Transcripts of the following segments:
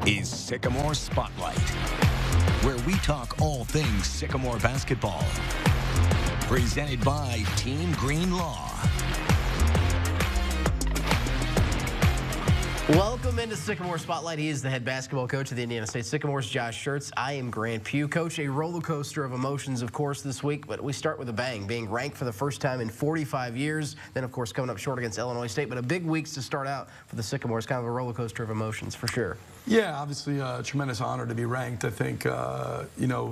is Sycamore Spotlight, where we talk all things Sycamore basketball. Presented by Team Green Law. Welcome into Sycamore Spotlight. He is the head basketball coach of the Indiana State Sycamores, Josh Schertz. I am Grant Pugh. Coach, a roller coaster of emotions, of course, this week, but we start with a bang, being ranked for the first time in 45 years. Then, of course, coming up short against Illinois State, but a big weeks to start out for the Sycamores, kind of a roller coaster of emotions for sure. Yeah, obviously a tremendous honor to be ranked. I think,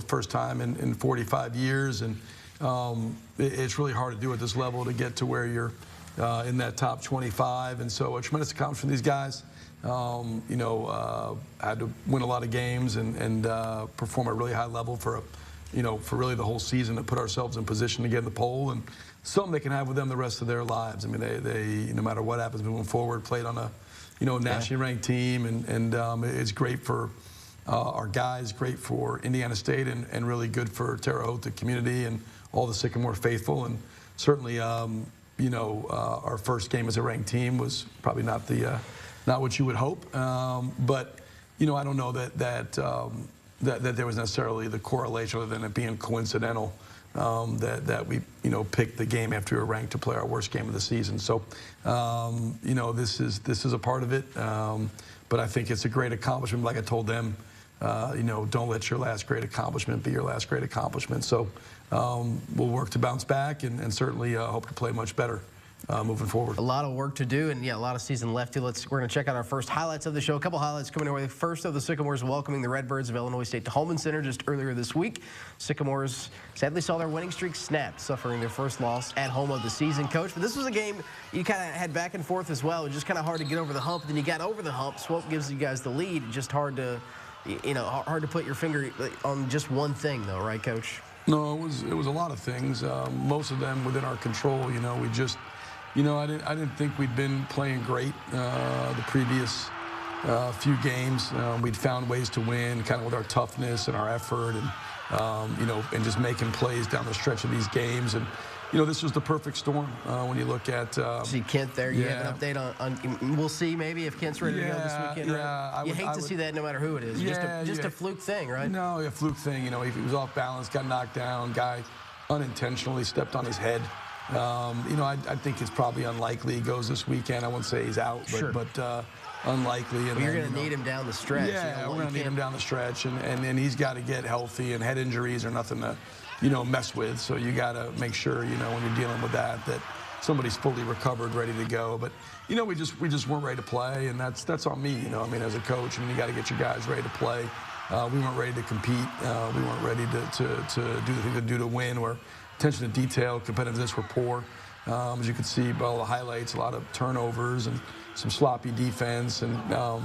first time in 45 years, and it's really hard to do at this level to get to where you're in that top 25, and so a tremendous accomplishment from these guys. Had to win a lot of games and perform at a really high level for really the whole season to put ourselves in position to get in the poll, and something they can have with them the rest of their lives. I mean, they no matter what happens moving forward, played on a nationally ranked team, and it's great for our guys, great for Indiana State, and really good for Terre Haute, the community, and all the Sycamore faithful, and certainly. Our first game as a ranked team was probably not what you would hope, but I don't know that there was necessarily the correlation, other than it being coincidental, that we picked the game after we were ranked to play our worst game of the season. So this is a part of it, but I think it's a great accomplishment. Like I told them, don't let your last great accomplishment be your last great accomplishment. So we'll work to bounce back and certainly hope to play much better moving forward. A lot of work to do, and yeah, a lot of season left. We're going to check out our first highlights of the show. A couple highlights coming our way. First of the Sycamores welcoming the Redbirds of Illinois State to Holman Center just earlier this week. Sycamores sadly saw their winning streak snapped, suffering their first loss at home of the season, Coach. But this was a game you kind of had back and forth as well. It was just kind of hard to get over the hump. Then you got over the hump. Swope gives you guys the lead. Just hard to, hard to put your finger on just one thing, though, right, Coach? No, it was a lot of things. Most of them within our control. We just, I didn't think we'd been playing great the previous few games. We'd found ways to win, kind of with our toughness and our effort, and just making plays down the stretch of these games. And this was the perfect storm when you look at. See Kent there. You have an update on. We'll see maybe if Kent's ready to go this weekend. Yeah, right? You hate to see that no matter who it is. Just a fluke thing, right? No, a fluke thing. He was off balance, got knocked down. Guy unintentionally stepped on his head. I think it's probably unlikely he goes this weekend. I wouldn't say he's out, but unlikely. And you're going to need him down the stretch. Yeah, we're going to need him down the stretch, and he's got to get healthy. And head injuries are nothing to mess with. So you got to make sure when you're dealing with that somebody's fully recovered, ready to go. But we just weren't ready to play, and that's on me. As a coach, you got to get your guys ready to play. We weren't ready to compete. We weren't ready to do the thing to do to win. Where attention to detail, competitiveness were poor. As you could see by all the highlights, a lot of turnovers and some sloppy defense, and I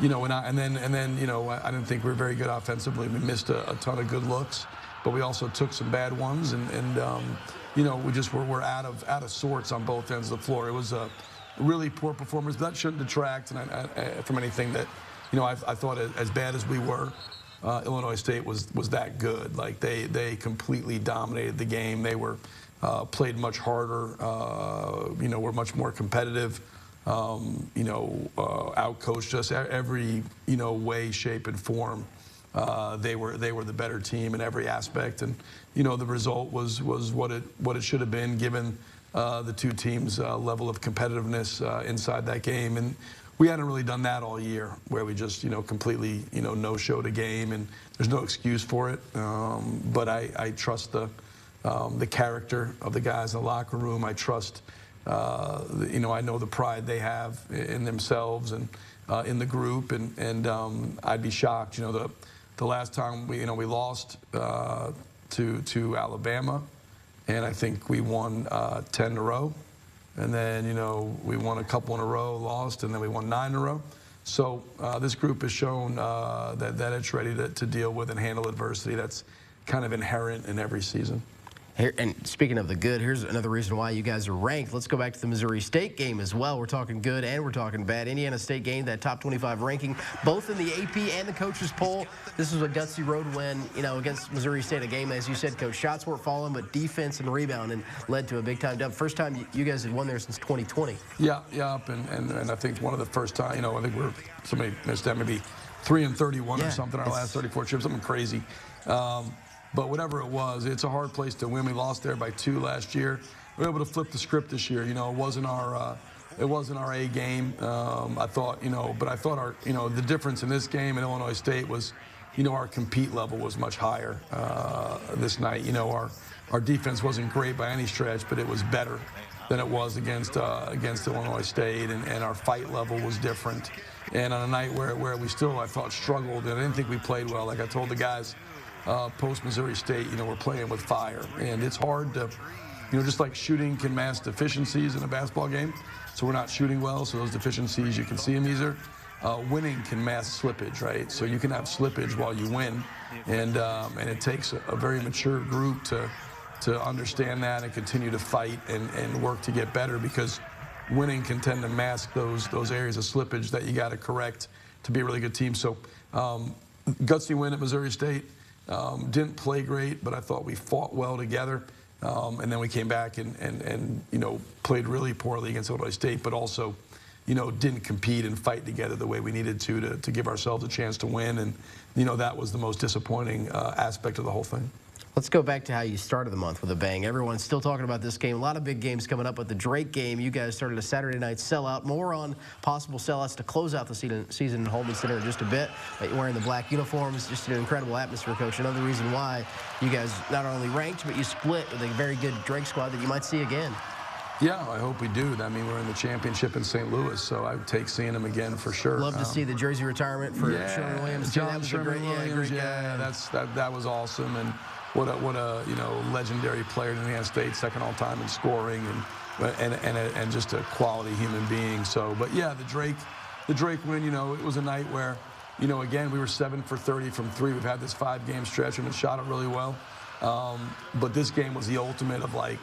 didn't think we were very good offensively. We missed a ton of good looks, but we also took some bad ones, and we just were out of sorts on both ends of the floor. It was a really poor performance, but that shouldn't detract from anything that I thought as bad as we were. Illinois State was that good. Like they completely dominated the game. They were played much harder. Were much more competitive. Outcoached us every way, shape, and form. They were the better team in every aspect, and the result was what it should have been given the two teams' level of competitiveness inside that game. And we hadn't really done that all year, where we just completely no-showed a game, and there's no excuse for it. But I trust the character of the guys in the locker room. I trust I know the pride they have in themselves and in the group, and I'd be shocked. The last time we lost to Alabama, and I think we won 10 in a row. And then, we won a couple in a row, lost, and then we won 9 in a row. So this group has shown that it's ready to deal with and handle adversity. That's kind of inherent in every season. Here, and speaking of the good, here's another reason why you guys are ranked. Let's go back to the Missouri State game as well. We're talking good and we're talking bad. Indiana State gained that top 25 ranking, both in the AP and the coaches poll. This was a gutsy road win, against Missouri State. A game, as you said, Coach, shots weren't falling, but defense and rebounding led to a big-time dub. First time you guys had won there since 2020. Yeah, and I think one of the first time, I think somebody missed that, maybe 3-31 or something, our last 34 trips, something crazy. But whatever it was, it's a hard place to win. We lost there by 2 last year. We were able to flip the script this year. It wasn't our A game. I thought, but I thought the difference in this game in Illinois State was, our compete level was much higher this night. Our defense wasn't great by any stretch, but it was better than it was against Illinois State, and our fight level was different. And on a night where we still, I thought, struggled, and I didn't think we played well. Like I told the guys, post-Missouri State, we're playing with fire. And it's hard to, just like shooting can mask deficiencies in a basketball game. So we're not shooting well, so those deficiencies, you can see them easier. Winning can mask slippage, right? So you can have slippage while you win. And it takes a very mature group to understand that and continue to fight and work to get better, because winning can tend to mask those areas of slippage that you got to correct to be a really good team. So gutsy win at Missouri State. Didn't play great, but I thought we fought well together. And then we came back and played really poorly against Illinois State, but also, didn't compete and fight together the way we needed to give ourselves a chance to win. And, that was the most disappointing aspect of the whole thing. Let's go back to how you started the month with a bang. Everyone's still talking about this game. A lot of big games coming up, but the Drake game, you guys started a Saturday night sellout. More on possible sellouts to close out the season in Holman Center in just a bit. You're wearing the black uniforms, just an incredible atmosphere, Coach. Another reason why you guys not only ranked, but you split with a very good Drake squad that you might see again. Yeah, I hope we do. I mean, we're in the championship in St. Louis, so I would take seeing them again for sure. Love to see the jersey retirement for Sherman Williams. John Sherman Williams, that was awesome. And what a legendary player in the Indiana State, second all time in scoring, and just a quality human being. So, but yeah, the Drake win. It was a night where, again, we were 7 for 30 from 3. We've had this 5-game stretch and shot it really well. But this game was the ultimate of, like,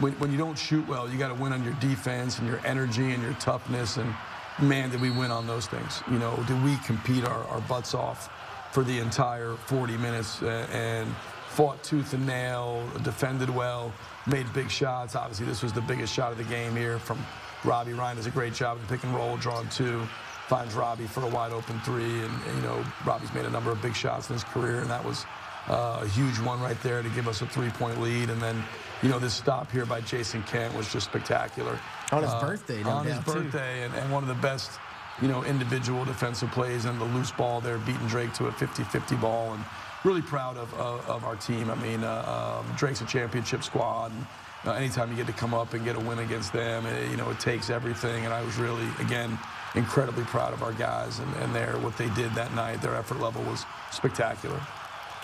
when you don't shoot well, you got to win on your defense and your energy and your toughness. And man, did we win on those things? Did we compete our butts off for the entire 40 minutes and fought tooth and nail, defended well, made big shots. Obviously, this was the biggest shot of the game here from Robbie. Ryan does a great job of pick and roll, drawing 2, finds Robbie for a wide open 3, and Robbie's made a number of big shots in his career, and that was a huge one right there to give us a 3-point lead. And then, this stop here by Jason Kent was just spectacular. On his birthday, on his birthday, and one of the best, individual defensive plays, and the loose ball there, beating Drake to a 50-50 ball. And really proud of our team. I mean, Drake's a championship squad, and anytime you get to come up and get a win against them, it takes everything. And I was really, again, incredibly proud of our guys and what they did that night. Their effort level was spectacular.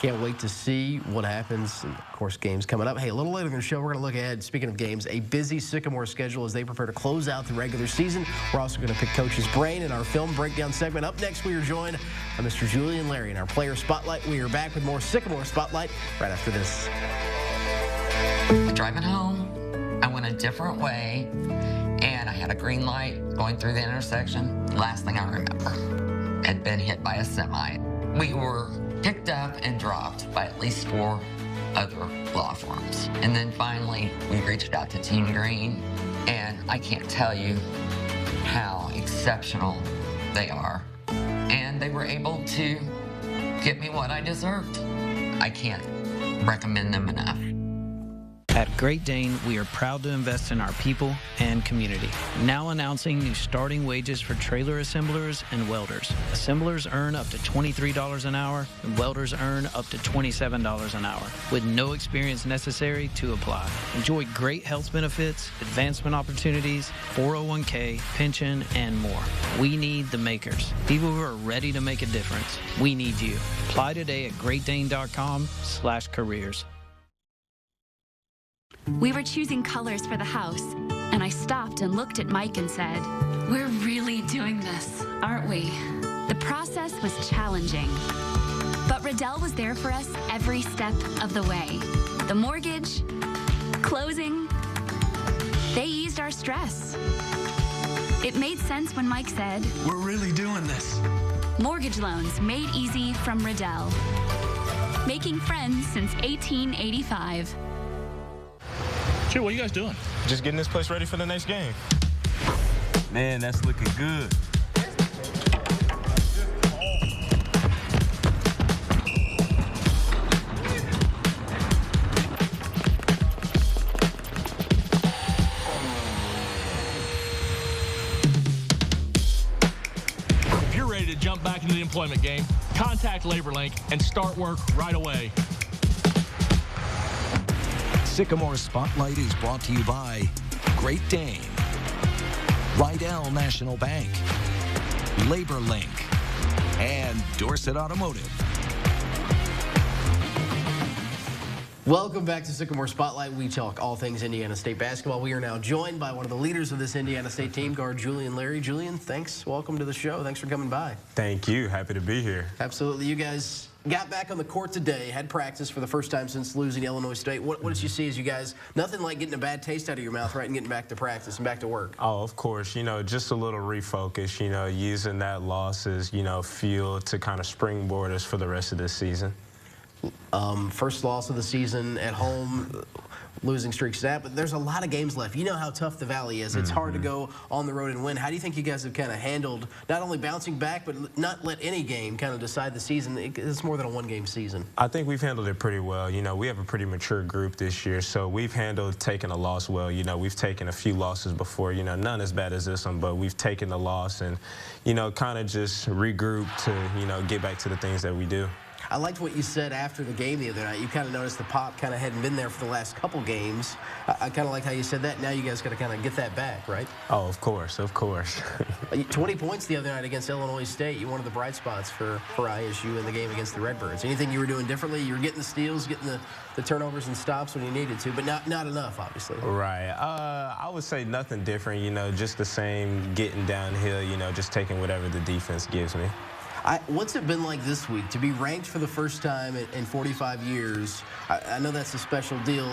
Can't wait to see what happens. And of course, games coming up. Hey, a little later in the show, we're going to look ahead, speaking of games, a busy Sycamore schedule as they prepare to close out the regular season. We're also going to pick Coach's brain in our film breakdown segment. Up next, we are joined by Mr. Julian Larry in our Player Spotlight. We are back with more Sycamore Spotlight right after this. Driving home, I went a different way, and I had a green light going through the intersection. Last thing I remember, had been hit by a semi. We were picked up and dropped by at least 4 other law firms. And then finally, we reached out to Team Green, and I can't tell you how exceptional they are. And they were able to get me what I deserved. I can't recommend them enough. At Great Dane, we are proud to invest in our people and community. Now announcing new starting wages for trailer assemblers and welders. Assemblers earn up to $23 an hour, and welders earn up to $27 an hour, with no experience necessary to apply. Enjoy great health benefits, advancement opportunities, 401k, pension, and more. We need the makers, people who are ready to make a difference. We need you. Apply today at greatdane.com/careers. We were choosing colors for the house, and I stopped and looked at Mike and said, "We're really doing this, aren't we?" The process was challenging, but Riddell was there for us every step of the way. The mortgage, closing, they eased our stress. It made sense when Mike said, "We're really doing this." Mortgage loans made easy from Riddell. Making friends since 1885. Sure, what are you guys doing? Just getting this place ready for the next game. Man, that's looking good. If you're ready to jump back into the employment game, contact LaborLink and start work right away. Sycamore Spotlight is brought to you by Great Dane, Rydell National Bank, LaborLink, and Dorset Automotive. Welcome back to Sycamore Spotlight. We talk all things Indiana State basketball. We are now joined by one of the leaders of this Indiana State team, guard Julian Larry. Julian, thanks. Welcome to the show. Thanks for coming by. Thank you. Happy to be here. Absolutely. You guys got back on the court today, had practice for the first time since losing Illinois State. What did you see as you guys, nothing like getting a bad taste out of your mouth, right, and getting back to practice and back to work? Oh, of course. You know, just a little refocus, you know, using that loss as, you know, fuel to kind of springboard us for the rest of this season. First loss of the season at home, losing streak snap, but there's a lot of games left. You know how tough the Valley is. It's hard to go on the road and win. How do you think you guys have kind of handled not only bouncing back, but not let any game kind of decide the season? It's more than a one-game season. I think we've handled it pretty well. You know, we have a pretty mature group this year, so we've handled taking a loss well. You know, we've taken a few losses before, you know, none as bad as this one, but we've taken the loss and, you know, kind of just regroup to, you know, get back to the things that we do. I liked what you said after the game the other night. You kind of noticed the pop kind of hadn't been there for the last couple games. I kind of like how you said that. Now you guys got to kind of get that back, right? Oh, of course, of course. 20 points the other night against Illinois State. You one of the bright spots for ISU in the game against the Redbirds. Anything you were doing differently? You were getting the steals, getting the turnovers and stops when you needed to, but not enough, obviously. Right. I would say nothing different, you know, just the same getting downhill, you know, just taking whatever the defense gives me. What's it been like this week to be ranked for the first time in 45 years? I know that's a special deal.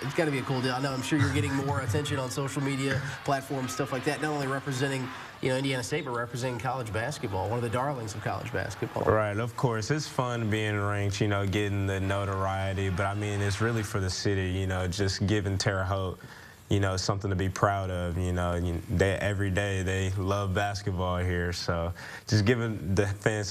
It's got to be a cool deal. I know I'm sure you're getting more attention on social media platforms, stuff like that, not only representing, you know, Indiana State, but representing college basketball, one of the darlings of college basketball. Right, of course. It's fun being ranked, you know, getting the notoriety, but I mean, it's really for the city, you know, just giving Terre Haute, you know, something to be proud of. You know, every day they love basketball here, so just giving the fans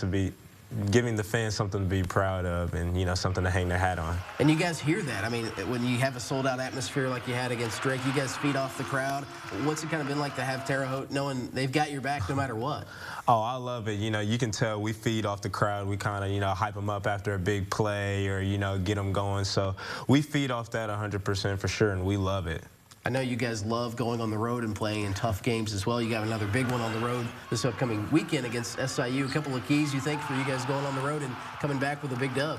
something to be proud of, and, you know, something to hang their hat on. And you guys hear that. I mean, when you have a sold-out atmosphere like you had against Drake, you guys feed off the crowd. What's it kind of been like to have Terre Haute knowing they've got your back no matter what? Oh, I love it. You know, you can tell we feed off the crowd. We kind of, you know, hype them up after a big play or, you know, get them going. So we feed off that 100% for sure, and we love it. I know you guys love going on the road and playing in tough games as well. You got another big one on the road this upcoming weekend against SIU. A couple of keys, you think, for you guys going on the road and coming back with a big dub?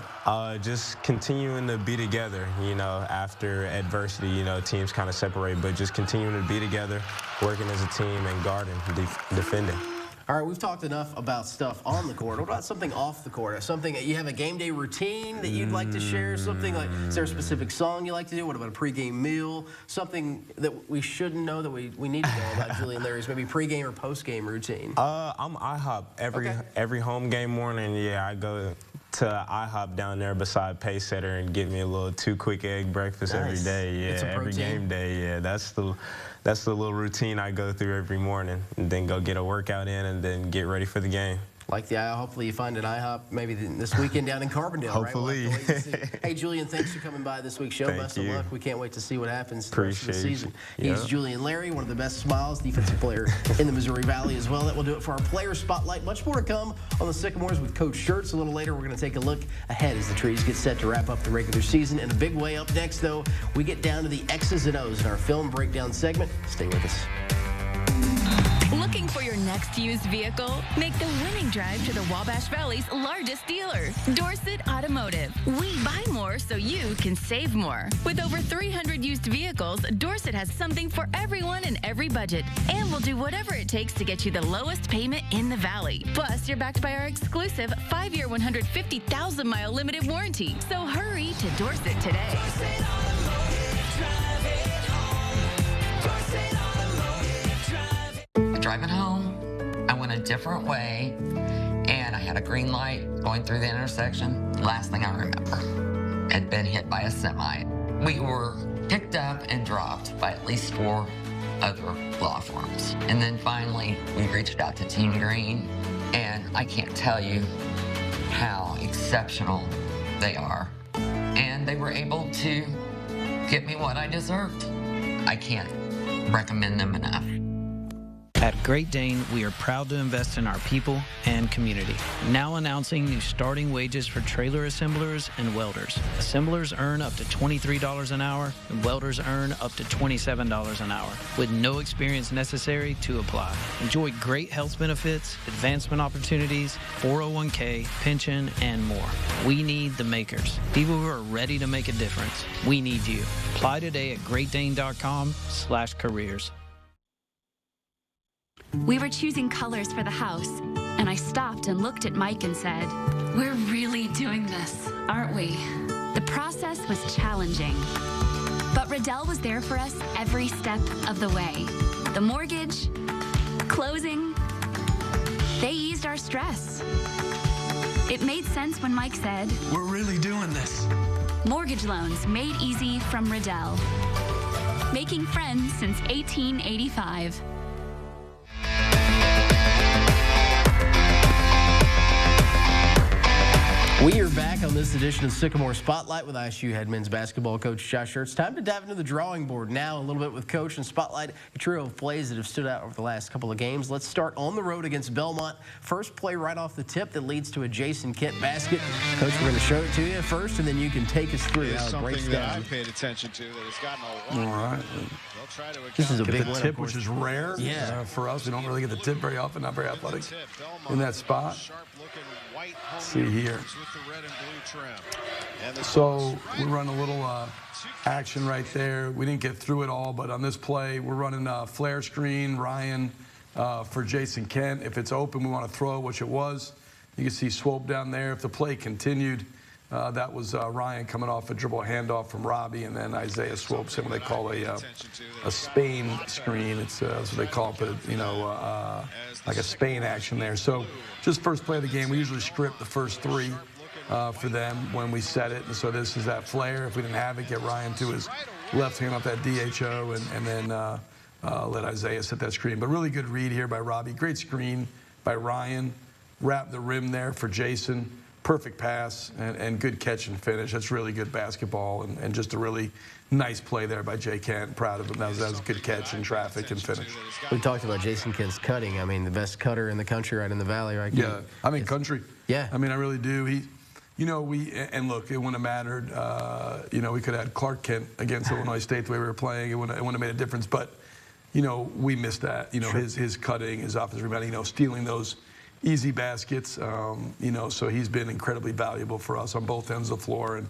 Just continuing to be together, you know, after adversity, you know, teams kind of separate, but just continuing to be together, working as a team and guarding, defending. All right, we've talked enough about stuff on the court. What about something off the court? Something you have a game day routine that you'd like to share? Something like, is there a specific song you like to do? What about a pregame meal? Something that we shouldn't know that we need to know about Julian Larry's maybe pregame or postgame routine? I'm IHOP every home game morning. Yeah, I go to IHOP down there beside Pacesetter and get me a little 2 quick egg breakfast every day. Yeah, every game day. Yeah, that's the little routine I go through every morning, and then go get a workout in and then get ready for the game. Like the IHOP, hopefully you find an IHOP maybe this weekend down in Carbondale, hopefully. Right? We'll have to wait and see. Hey, Julian, thanks for coming by this week's show. Best of luck. We can't wait to see what happens the rest of the season. He's Julian Larry, one of the best smiles, defensive player in the Missouri Valley as well. That will do it for our player spotlight. Much more to come on the Sycamores with Coach Schertz. A little later, we're going to take a look ahead as the Trees get set to wrap up the regular season in a big way. Up next, though, we get down to the X's and O's in our film breakdown segment. Stay with us. Look Looking for your next used vehicle? Make the winning drive to the Wabash Valley's largest dealer, Dorset Automotive. We buy more so you can save more. With over 300 used vehicles, Dorset has something for everyone in every budget. And we'll do whatever it takes to get you the lowest payment in the valley. Plus, you're backed by our exclusive 5-year, 150,000-mile limited warranty. So hurry to Dorset today. Driving home, I went a different way, and I had a green light going through the intersection. Last thing I remember, had been hit by a semi. We were picked up and dropped by at least 4 other law firms. And then finally, we reached out to Team Green, and I can't tell you how exceptional they are. And they were able to get me what I deserved. I can't recommend them enough. At Great Dane, we are proud to invest in our people and community. Now announcing new starting wages for trailer assemblers and welders. Assemblers earn up to $23 an hour, and welders earn up to $27 an hour, with no experience necessary to apply. Enjoy great health benefits, advancement opportunities, 401k, pension, and more. We need the makers, people who are ready to make a difference. We need you. Apply today at greatdane.com/careers. We were choosing colors for the house, and I stopped and looked at Mike and said, "We're really doing this, aren't we?" The process was challenging, but Riddell was there for us every step of the way. The mortgage, closing, they eased our stress. It made sense when Mike said, We're really doing this. "Mortgage loans made easy from Riddell." Making friends since 1885. We are back on this edition of Sycamore Spotlight with ISU head men's basketball coach Josh Schertz. Time to dive into the drawing board now a little bit with Coach and Spotlight, a trio of plays that have stood out over the last couple of games. Let's start on the road against Belmont. First play right off the tip that leads to a Jason Kent basket. Coach, we're going to show it to you first, and then you can take us through how it breaks down. I paid attention to that has gotten a lot. All right. This is a big the one, tip, which is rare for us. We don't really get the tip very often, not very athletic in that spot. Let's see here. So we run a little action right there. We didn't get through it all, but on this play, we're running a flare screen, Ryan for Jason Kent. If it's open, we want to throw it, which it was. You can see Swope down there. If the play continued, that was Ryan coming off a dribble handoff from Robbie, and then Isaiah Swope, what they call a Spain screen. It's that's what they call it, but you know, like a Spain action there. So just first play of the game, we usually script the first 3 for them when we set it. And so this is that flare. If we didn't have it, get Ryan to his left hand off that DHO, and then let Isaiah set that screen. But really good read here by Robbie. Great screen by Ryan. Wrap the rim there for Jason. Perfect pass and good catch and finish. That's really good basketball and just a really nice play there by Jay Kent. Proud of him. That was a good catch in traffic and finish. We talked about Jason Kent's cutting. I mean, the best cutter in the country right in the valley, right? Yeah, I mean, country. Yeah. I mean, I really do. You know, and look, it wouldn't have mattered. You know, we could have had Clark Kent against Illinois State the way we were playing. It wouldn't have made a difference. But, you know, we missed that. You know, his cutting, his offensive rebounding, you know, stealing those easy baskets, you know, so he's been incredibly valuable for us on both ends of the floor. And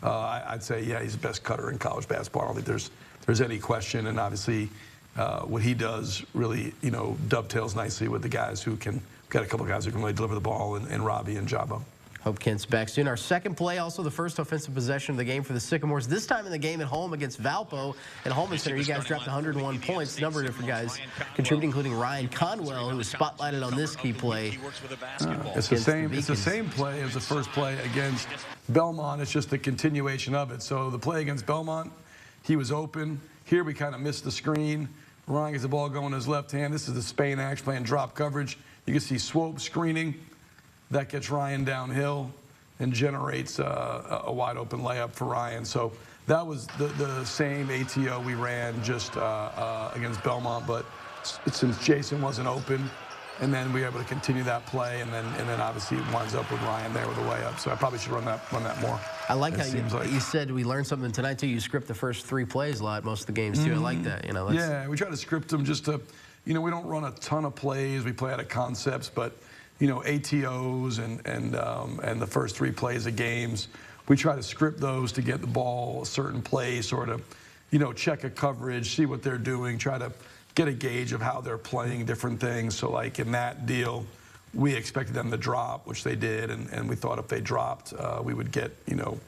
I'd say, yeah, he's the best cutter in college basketball. I don't think there's any question. And obviously, what he does really, you know, dovetails nicely with the guys who can, got a couple of guys who can really deliver the ball, and Robbie and Jabo. Hope Kent's back soon. Our second play, also the first offensive possession of the game for the Sycamores, this time in the game at home against Valpo at Holman Center. You guys dropped 101 points. A number of different guys contributing, including Ryan Conwell, who was spotlighted on this key play. It's the same play as the first play against Belmont. It's just a continuation of it. So the play against Belmont, he was open. Here we kind of missed the screen. Ryan gets the ball going in his left hand. This is the Spain action playing drop coverage. You can see Swope screening. That gets Ryan downhill and generates a wide open layup for Ryan. So that was the same ATO we ran just against Belmont, but since Jason wasn't open, and then we were able to continue that play, and then obviously it winds up with Ryan there with a layup. So I probably should run that more. I like how you said we learned something tonight too. You script the first 3 plays a lot, most of the games too. I like that. You know. Yeah, we try to script them just to, you know, we don't run a ton of plays. We play out of concepts, but, you know, ATOs and the first 3 plays of games, we try to script those to get the ball a certain place, or to, you know, check a coverage, see what they're doing, try to get a gauge of how they're playing different things. So, like, in that deal, we expected them to drop, which they did, and we thought if they dropped, we would get, you know,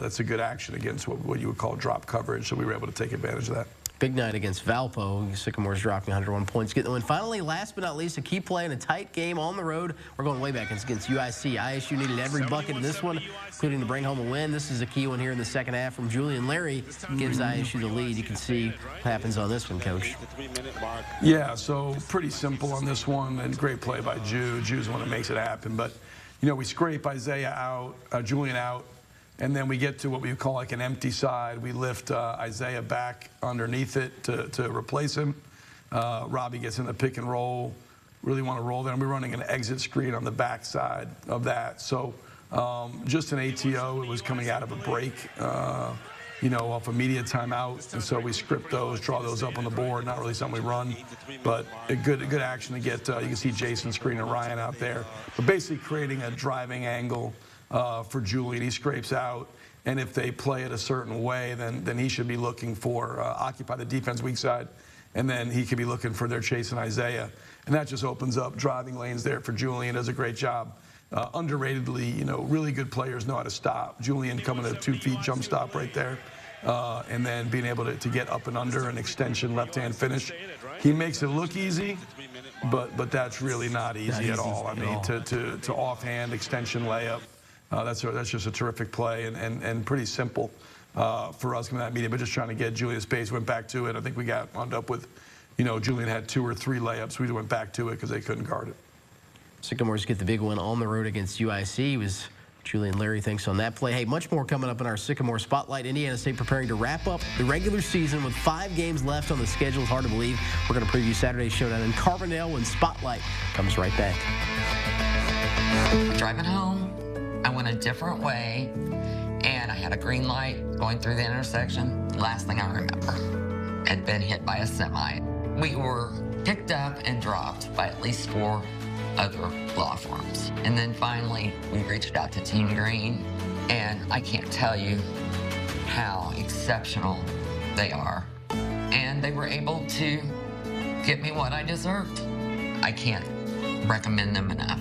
that's a good action against what you would call drop coverage, so we were able to take advantage of that. Big night against Valpo. Sycamore's dropping 101 points, getting the win. Finally, last but not least, a key play in a tight game on the road. We're going way back. It's against UIC. ISU needed every bucket in this one, including to bring home a win. This is a key one here in the second half from Julian Larry. Gives ISU the lead. You can see what happens on this one, Coach. Yeah, so pretty simple on this one, and great play by Jude. Jude's the one that makes it happen. But, you know, we scrape Isaiah out, Julian out, and then we get to what we call like an empty side. We lift Isaiah back underneath it to replace him. Robbie gets in the pick and roll. Really want to roll there. And we're running an exit screen on the back side of that. So just an ATO. It was coming out of a break, you know, off a media timeout. And so we script those, draw those up on the board. Not really something we run, but a good action to get. You can see Jason screening Ryan out there. But basically creating a driving angle for Julian. He scrapes out, and if they play it a certain way, then he should be looking for occupy the defense weak side, and then he could be looking for their chasing Isaiah, and that just opens up driving lanes there for Julian. Does a great job. Underratedly, you know, really good players know how to stop. Julian coming to 2 feet jump stop right there, and then being able to get up and under an extension left-hand finish. He makes it look easy, but that's really not easy at all. I mean, to offhand extension layup. That's just a terrific play and pretty simple for us in that meeting, but just trying to get Julian space. Went back to it. I think we wound up with, you know, Julian had 2 or 3 layups. We went back to it because they couldn't guard it. Sycamores get the big win on the road against UIC. It was Julian Larry, thanks on that play. Hey, much more coming up in our Sycamore Spotlight. Indiana State preparing to wrap up the regular season with 5 games left on the schedule. It's hard to believe. We're going to preview Saturday's showdown in Carbondale when Spotlight comes right back. Driving home, I went a different way, and I had a green light going through the intersection. Last thing I remember, had been hit by a semi. We were picked up and dropped by at least 4 other law firms. And then finally, we reached out to Team Green, and I can't tell you how exceptional they are. And they were able to get me what I deserved. I can't recommend them enough.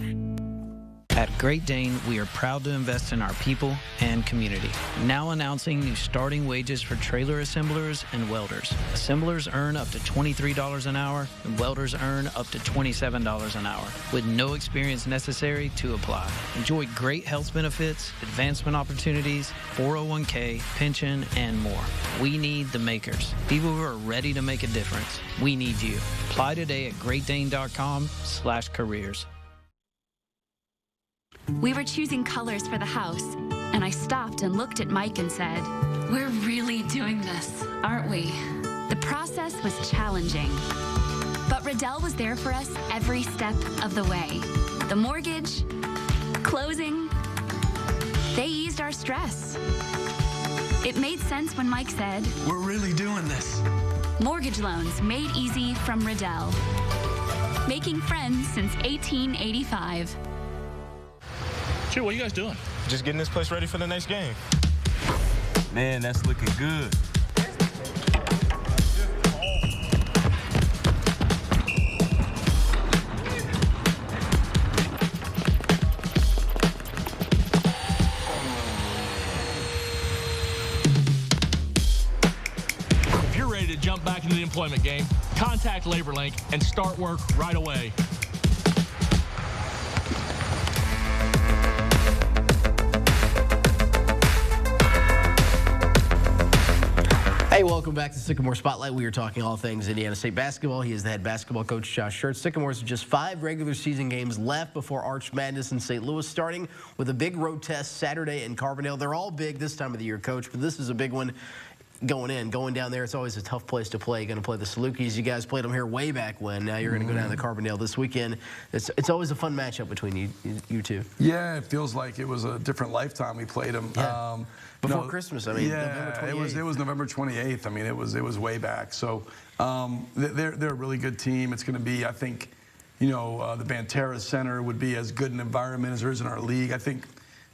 At Great Dane, we are proud to invest in our people and community. Now announcing new starting wages for trailer assemblers and welders. Assemblers earn up to $23 an hour, and welders earn up to $27 an hour, with no experience necessary to apply. Enjoy great health benefits, advancement opportunities, 401k, pension, and more. We need the makers, people who are ready to make a difference. We need you. Apply today at greatdane.com/careers. We were choosing colors for the house, and I stopped and looked at Mike and said, "We're really doing this, aren't we?" The process was challenging, but Riddell was there for us every step of the way. The mortgage, closing, they eased our stress. It made sense when Mike said, "We're really doing this." Mortgage loans made easy from Riddell. Making friends since 1885. What are you guys doing? Just getting this place ready for the next game. Man, that's looking good. If you're ready to jump back into the employment game, contact LaborLink and start work right away. Hey, welcome back to Sycamore Spotlight. We are talking all things Indiana State basketball. He is the head basketball coach, Josh Schertz. Sycamores have just 5 regular season games left before Arch Madness in St. Louis, starting with a big road test Saturday in Carbondale. They're all big this time of the year, Coach, but this is a big one. going down there. It's always a tough place to play. You're going to play the Salukis. You guys played them here way back when. Now you're going to go down to Carbondale this weekend. It's always a fun matchup between you two. Yeah, it feels like it was a different lifetime we played them. Yeah. Before Christmas, I mean, yeah, November 28th. it was November 28th. I mean, it was way back. So they're a really good team. It's going to be, I think, the Banterra Center would be as good an environment as there is in our league. I think,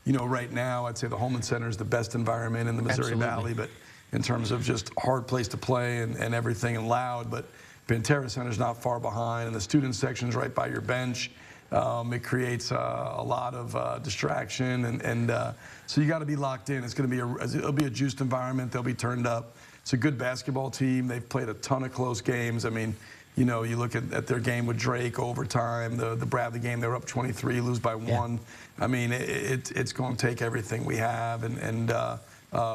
right now, I'd say the Holman Center is the best environment in the Missouri Valley, but in terms of just hard place to play and everything and loud. But Banterra Center is not far behind, and the student section is right by your bench. It creates a lot of distraction, and so you got to be locked in. It'll be a juiced environment. They'll be turned up. It's a good basketball team. They've played a ton of close games. I mean, you look at their game with Drake overtime, the Bradley game. They were up 23, lose by 1. I mean, it's going to take everything we have, and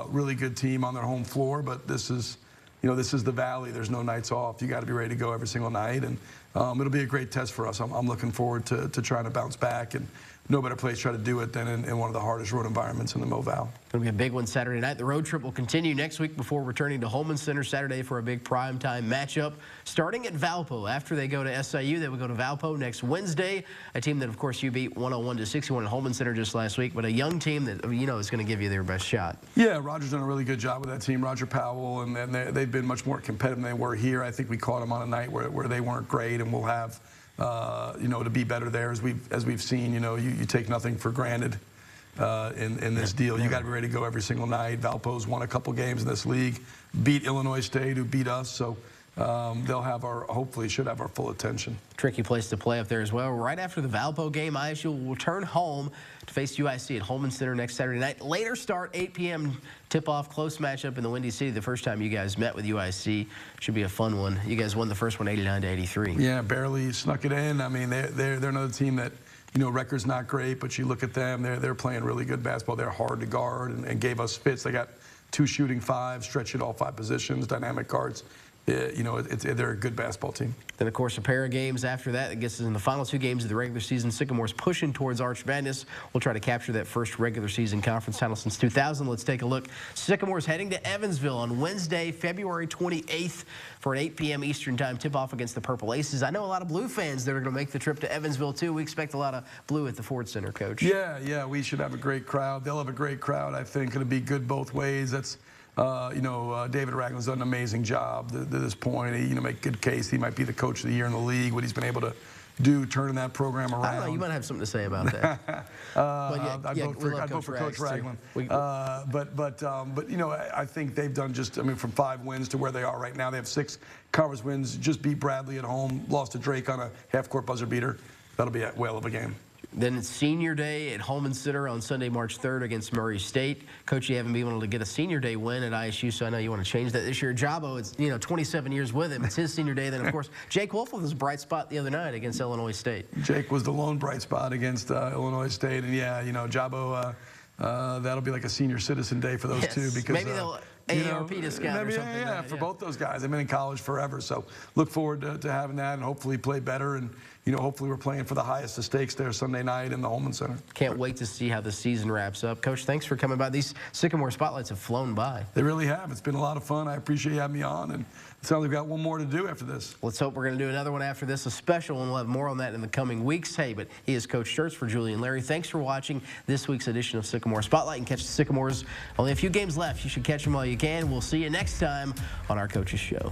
really good team on their home floor. But this is the Valley. There's no nights off. You got to be ready to go every single night, and it'll be a great test for us. I'm looking forward to trying to bounce back, and no better place to try to do it than in one of the hardest road environments in the Mo-Val. Going to be a big one Saturday night. The road trip will continue next week before returning to Holman Center Saturday for a big primetime matchup. Starting at Valpo. After they go to SIU, they will go to Valpo next Wednesday. A team that, of course, you beat 101-61 at Holman Center just last week, but a young team that, is going to give you their best shot. Yeah, Roger's done a really good job with that team, Roger Powell, and they've been much more competitive than they were here. I think we caught them on a night where they weren't great, and we'll have to be better there. As we've seen, you take nothing for granted in this deal. You got to be ready to go every single night. Valpo's won a couple games in this league, beat Illinois State, who beat us, so they'll have hopefully should have our full attention. Tricky place to play up there as well. Right after the Valpo game, ISU will return home to face UIC at Holman Center next Saturday night. Later start, 8 p.m. tip-off, close matchup in the Windy City. The first time you guys met with UIC. Should be a fun one. You guys won the first one 89-83. Yeah, barely snuck it in. I mean, they're another team that, record's not great, but you look at them, they're playing really good basketball. They're hard to guard and gave us fits. They got 2 shooting 5, stretch at all 5 positions, dynamic guards. They're a good basketball team. Then, of course, a pair of games after that. It gets us in the final 2 games of the regular season. Sycamore's pushing towards Arch Madness. We'll try to capture that first regular season conference title since 2000. Let's take a look. Sycamore's heading to Evansville on Wednesday, February 28th for an 8 p.m. Eastern time tip-off against the Purple Aces. I know a lot of Blue fans that are going to make the trip to Evansville, too. We expect a lot of Blue at the Ford Center, Coach. Yeah, we should have a great crowd. They'll have a great crowd, I think. It'll be good both ways. That's David Ragland's done an amazing job to this point. He, make a good case. He might be the coach of the year in the league. What he's been able to do, turning that program around. I don't know. You might have something to say about that. I'd vote for Coach Ragland. I think they've done from 5 wins to where they are right now. They have 6 conference wins. Just beat Bradley at home. Lost to Drake on a half-court buzzer beater. That'll be a whale of a game. Then it's senior day at Holman Center on Sunday, March 3rd against Murray State. Coach, you haven't been able to get a senior day win at ISU, so I know you want to change that this year. Jabo, it's 27 years with him. It's his senior day. Then, of course, Jake Wolf was a bright spot the other night against Illinois State. Jake was the lone bright spot against Illinois State. And, Jabo, that'll be like a senior citizen day for those two. Because maybe they'll AARP discount or something. Yeah, for both those guys. They've been in college forever. So look forward to having that and hopefully play better. And, hopefully we're playing for the highest of stakes there Sunday night in the Holman Center. Can't wait to see how the season wraps up. Coach, thanks for coming by. These Sycamore Spotlights have flown by. They really have. It's been a lot of fun. I appreciate you having me on. And it sounds like we've got one more to do after this. Let's hope we're going to do another one after this, a special one. We'll have more on that in the coming weeks. Hey, but he is Coach Sturts for Julie and Larry. Thanks for watching this week's edition of Sycamore Spotlight. And catch the Sycamores. Only a few games left. You should catch them while you can. We'll see you next time on our Coach's Show.